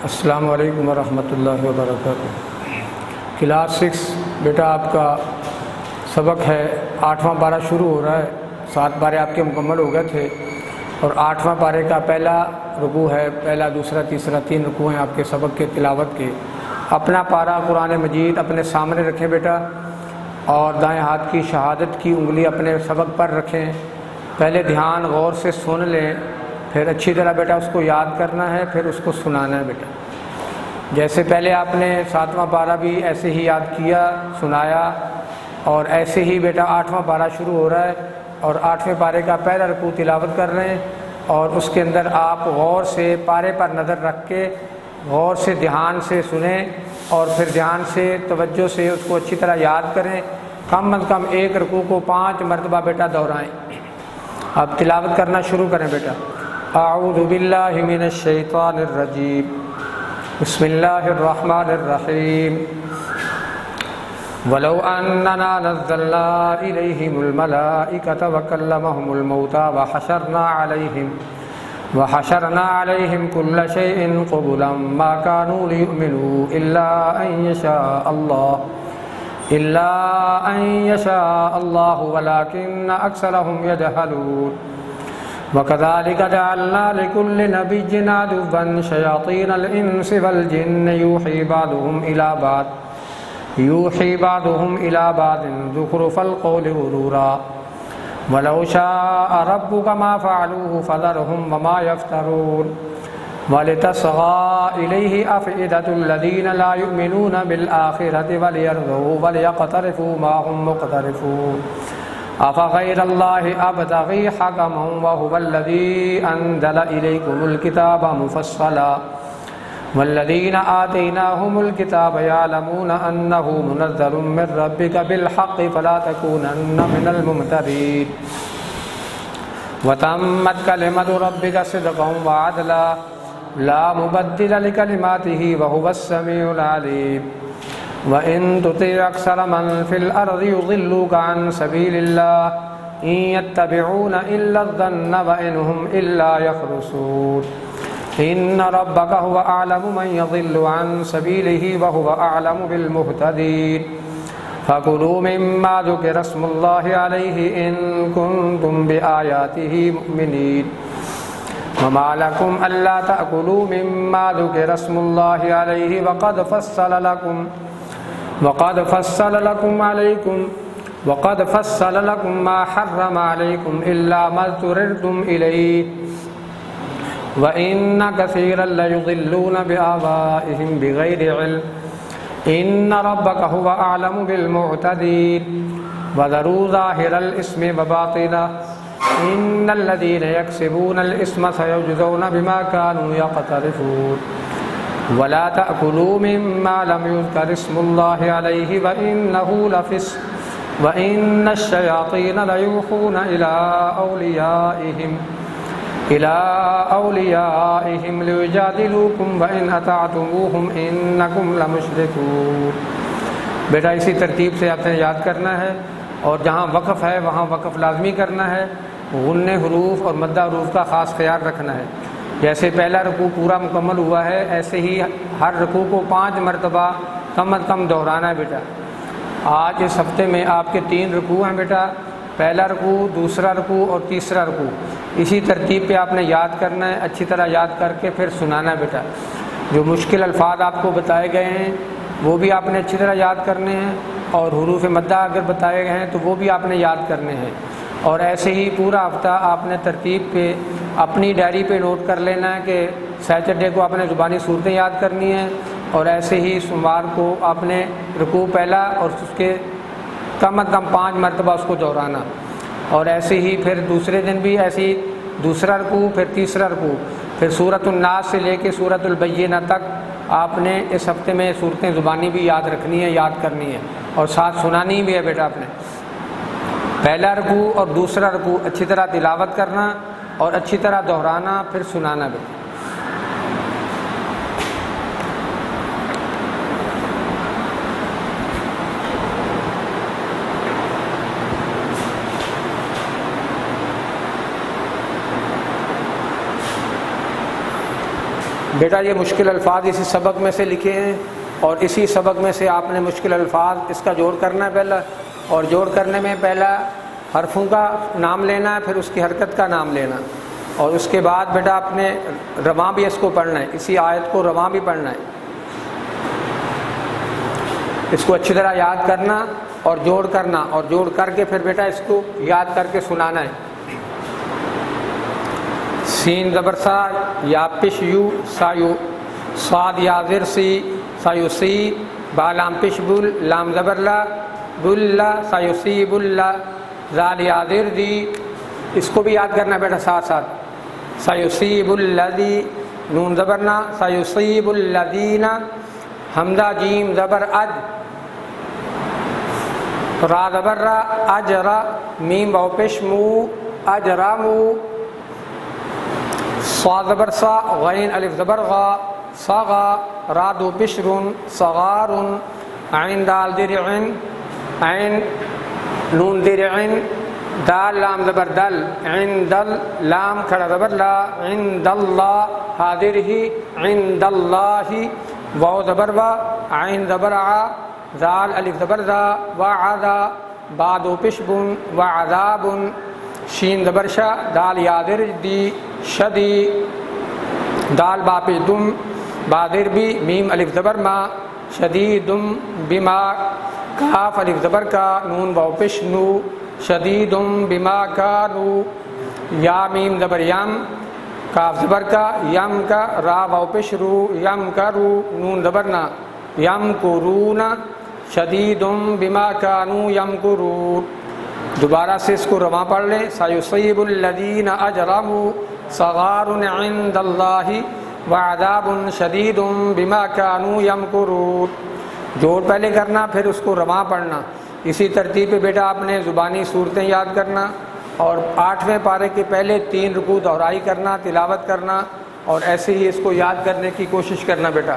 السلام علیکم ورحمۃ اللہ وبرکاتہ۔ کلاس 6 بیٹا آپ کا سبق ہے، 8واں پارہ شروع ہو رہا ہے۔ 7 پارے آپ کے مکمل ہو گئے تھے اور 8واں پارے کا پہلا رکوع ہے، پہلا دوسرا تیسرا 3 رکوع ہیں آپ کے سبق کے تلاوت کے۔ اپنا پارہ قرآن مجید اپنے سامنے رکھیں بیٹا، اور دائیں ہاتھ کی شہادت کی انگلی اپنے سبق پر رکھیں۔ پہلے دھیان غور سے سن لیں، پھر اچھی طرح بیٹا اس کو یاد کرنا ہے، پھر اس کو سنانا ہے بیٹا۔ جیسے پہلے آپ نے 7واں پارہ بھی ایسے ہی یاد کیا، سنایا، اور ایسے ہی بیٹا 8واں پارہ شروع ہو رہا ہے اور 8ویں پارے کا پہلا رکوع تلاوت کر رہے ہیں، اور اس کے اندر آپ غور سے پارے پر نظر رکھ کے غور سے دھیان سے سنیں، اور پھر دھیان سے توجہ سے اس کو اچھی طرح یاد کریں۔ کم از کم ایک رکوع کو 5 مرتبہ بیٹا دہرائیں۔ اب تلاوت کرنا شروع کریں بیٹا۔ اعوذ باللہ من الشیطان الرجیم، بسم اللہ الرحمن الرحیم۔ وَلَوْ أَنَّنَا نَزَّلْنَا إِلَيْهِمُ الْمَلَائِكَةَ وَكَلَّمَهُمُ الْمَوْتَى وَحَشَرْنَا عَلَيْهِمْ كُلَّ شَيْءٍ قُبُلًا مَا كَانُوا لِيُؤْمِنُوا إِلَّا أَن يَشَاءَ اللَّهُ وَلَكِنَّ أَكْثَرَهُمْ يَجْهَلُونَ وَكَذَلِكَ جَعَلْنَا لِكُلِّ نَبِيٍّ عَدُوًّا شَيَاطِينَ الْإِنسِ وَالْجِنِّ يُوحِي بَعْضُهُمْ إِلَى بَعْضٍ زُخْرُفَ الْقَوْلِ غُرُورًا وَلَوْ شَاءَ رَبُّكَ مَا فَعَلُوهُ فَذَرْهُمْ وَمَا يَفْتَرُونَ وَلِتَصْغَىٰ إِلَيْهِ أَفْئِدَةُ الَّذِينَ لَا يُؤْمِنُونَ بِالْآخِرَةِ وَلِيَرْضَوْا وَلِيَقْتَرِفُوا مَا هُمْ مُقْتَرِفُونَ أَفَغَيْرَ اللَّهِ أَبْتَغِي حَكَمًا وَهُوَ الَّذِي أَنزَلَ إِلَيْكُمُ الْكِتَابَ مُفَصَّلًا وَالَّذِينَ آتَيْنَاهُمُ الْكِتَابَ يَعْلَمُونَ أَنَّهُ مُنَزَّلٌ مِّن رَّبِّكَ بِالْحَقِّ فَلَا تَكُونَنَّ مِنَ الْمُمْتَرِينَ وَتَمَّتْ كَلِمَةُ رَبِّكَ صِدْقًا وَعَدْلًا لَّا مُبَدِّلَ لِكَلِمَاتِهِ وَهُوَ السَّمِيعُ الْعَلِيمُ وَإِن تُطِعْ أَكْثَرَ مَن فِي الْأَرْضِ يُضِلُّوكَ عَن سَبِيلِ اللَّهِ إِن يَتَّبِعُونَ إِلَّا الظَّنَّ وَإِنْ هُمْ إِلَّا يَخْرُصُونَ إِنَّ رَبَّكَ هُوَ أَعْلَمُ مَن يَضِلُّ عَن سَبِيلِهِ وَهُوَ أَعْلَمُ بِالْمُهْتَدِينَ فَكُلُوا مِمَّا ذُكِرَ اسْمُ اللَّهِ عَلَيْهِ إِن كُنتُم بِآيَاتِهِ مُؤْمِنِينَ وَمَا لَكُمْ أَلَّا تَأْكُلُوا مِمَّا ذُكِرَ اسْمُ اللَّهِ عَلَيْهِ وَقَدْ فَصَّلَ لَكُم مَّا حَرَّمَ عَلَيْكُمْ إِلَّا مَا اضْطُرِرْتُمْ إِلَيْهِ وَإِنَّ كَثِيرًا لَّيُضِلُّونَ بِآبَائِهِمْ بِغَيْرِ عِلْمٍ إِنَّ رَبَّكَ هُوَ أَعْلَمُ بِالْمُعْتَدِينَ وَذَرُوا ظَاهِرَ الْإِثْمِ وَبَاطِنَهُ إِنَّ الَّذِينَ يَكْسِبُونَ الْإِثْمَ سَيُجْزَوْنَ بِمَا كَانُوا يَقْتَرِفُونَ وَلَا تَأْكُلُوا مِمَّا لَمْ يُذْكَرِ اسْمُ اللَّهِ عَلَيْهِ وَإِنَّهُ لَفِسْقٌ وَإِنَّ الشَّيَاطِينَ لَيُوحُونَ إِلَىٰ أَوْلِيَائِهِمْ لِيُجَادِلُوكُمْ وَإِنْ أَطَعْتُمُوهُمْ إِنَّكُمْ لَمُشْرِكُونَ بیٹا اسی ترتیب سے آپ نے یاد کرنا ہے، اور جہاں وقف ہے وہاں وقف لازمی کرنا ہے۔ غنّ حروف اور مدّ حروف کا خاص خیال رکھنا ہے۔ جیسے پہلا رکوع پورا مکمل ہوا ہے، ایسے ہی ہر رکوع کو 5 مرتبہ کم از کم دہرانا ہے بیٹا۔ آج اس ہفتے میں آپ کے 3 رکوع ہیں بیٹا، پہلا رکوع، دوسرا رکوع اور تیسرا رکوع۔ اسی ترتیب پہ آپ نے یاد کرنا ہے، اچھی طرح یاد کر کے پھر سنانا ہے بیٹا۔ جو مشکل الفاظ آپ کو بتائے گئے ہیں وہ بھی آپ نے اچھی طرح یاد کرنے ہیں، اور حروف مدہ اگر بتائے گئے ہیں تو وہ بھی آپ نے یاد کرنے ہیں۔ اور ایسے ہی پورا ہفتہ آپ نے ترتیب پہ اپنی ڈائری پہ نوٹ کر لینا ہے کہ سیٹرڈے کو آپ نے زبانی صورتیں یاد کرنی ہیں، اور ایسے ہی سوموار کو آپ نے رکوع پہلا اور اس کے کم از کم 5 مرتبہ اس کو دہرانا، اور ایسے ہی پھر دوسرے دن بھی ایسے ہی دوسرا رکوع، پھر تیسرا رکوع، پھر سورۃ الناس سے لے کے سورۃ البینہ تک آپ نے اس ہفتے میں صورتیں زبانی بھی یاد رکھنی ہے، یاد کرنی ہے، اور ساتھ سنانی بھی ہے بیٹا آپ نے۔ پہلا رکوع اور دوسرا رکوع اچھی طرح تلاوت کرنا اور اچھی طرح دہرانا، پھر سنانا بیٹا۔ بیٹا یہ مشکل الفاظ اسی سبق میں سے لکھے ہیں اور اسی سبق میں سے آپ نے مشکل الفاظ اس کا جوڑ کرنا ہے پہلا، اور جوڑ کرنے میں پہلا حرفوں کا نام لینا ہے، پھر اس کی حرکت کا نام لینا، اور اس کے بعد بیٹا آپ نے رواں بھی اس کو پڑھنا ہے، اسی آیت کو رواں بھی پڑھنا ہے، اس کو اچھی طرح یاد کرنا اور جوڑ کرنا، اور جوڑ کر کے پھر بیٹا اس کو یاد کر کے سنانا ہے۔ سین زبر سا، یا پش یو سایو، صاد یا زر سی سایو سی، با لام پش بل، لام زبر لا، بل سایوسیب اللہ، زال یا زر دی، اس کو بھی یاد کرنا بیٹا ساتھ ساتھ، سایوسیب الذی، نون زبر نا، سایوسیب الذین، حمزہ جیم زبر اد، را زبر را، اجرا، میم واو پیش مو، اجرامو، صاد زبر سا، غین الف زبر غا، صغا، را دو بشر، صغار، عین دال درعن، عین نون درعن، دال لام زبر دل، عند لام کھڑا زبر لا، عند اللہ، حاضر ہی، عند اللہ، واو زبر وا، عین زبر ع، زال الف زبر ذا، وعذا، با دو پشبن، وعذاب، شین زبر شا، دال یادر دی، شدی، دال با پیش دم، بادر بھی، میم الف زبر ما، شدیدم بما، کاف الف زبر کا، نون واو پیش نو، شدیدم بما کانو، یا میم زبر یم، کاف زبر کا، یم کا، را واو پیش رو، یم کرو، نون زبر نا، یم کرون، شدیدم بما کانو یم کرون۔ دوبارہ سے اس کو رواں پڑھ لیں، سیصیب الذین اجرموا صغار عند اللہ وعذاب شدید بما کانوا یمکرون۔ جوڑ پہلے کرنا پھر اس کو رواں پڑھنا، اسی ترتیب پہ بیٹا آپ نے زبانی صورتیں یاد کرنا، اور 8ویں پارے کے پہلے 3 رکوع دہرائی کرنا، تلاوت کرنا، اور ایسے ہی اس کو یاد کرنے کی کوشش کرنا بیٹا۔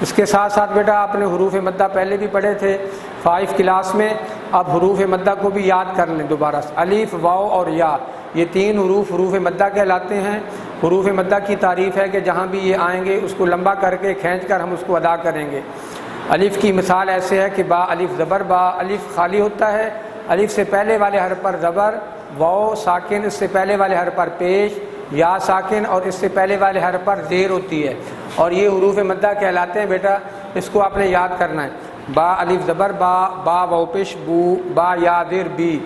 اس کے ساتھ ساتھ بیٹا آپ نے حروف مدہ پہلے بھی پڑھے تھے 5 کلاس میں، اب حروف مدہ کو بھی یاد کر لیں دوبارہ سے۔ الف، واو اور یا، یہ 3 حروف مدہ کہلاتے ہیں۔ حروف مدہ کی تعریف ہے کہ جہاں بھی یہ آئیں گے اس کو لمبا کر کے کھینچ کر ہم اس کو ادا کریں گے۔ الف کی مثال ایسے ہے کہ با الف زبر با، الف خالی ہوتا ہے، الف سے پہلے والے حرف پر زبر، واو ساکن اس سے پہلے والے حرف پر پیش، یا ساکن اور اس سے پہلے والے حرف پر زیر ہوتی ہے، اور یہ حروف مدہ کہلاتے ہیں بیٹا۔ اس کو آپ نے یاد کرنا ہے۔ با الف زبر با، با واو پیش بو، با یا زیر بی،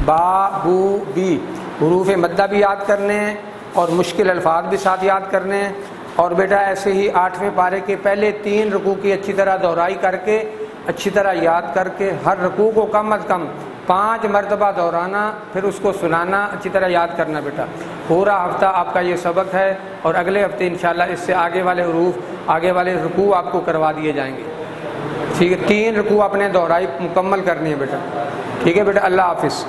با بو بی، حروف مدہ بھی یاد کرنے ہیں اور مشکل الفاظ بھی ساتھ یاد کرنے ہیں۔ اور بیٹا ایسے ہی 8ویں پارے کے پہلے 3 رکوع کی اچھی طرح دہرائی کر کے، اچھی طرح یاد کر کے، ہر رکوع کو کم از کم 5 مرتبہ دہرانا، پھر اس کو سنانا، اچھی طرح یاد کرنا بیٹا۔ پورا ہفتہ آپ کا یہ سبق ہے، اور اگلے ہفتے انشاءاللہ اس سے آگے والے حروف، آگے والے رکوع آپ کو کروا دیے جائیں گے۔ ٹھیک ہے، 3 رکوع آپ نے دہرائی مکمل کرنی ہے بیٹا۔ ٹھیک ہے بیٹا، اللہ حافظ۔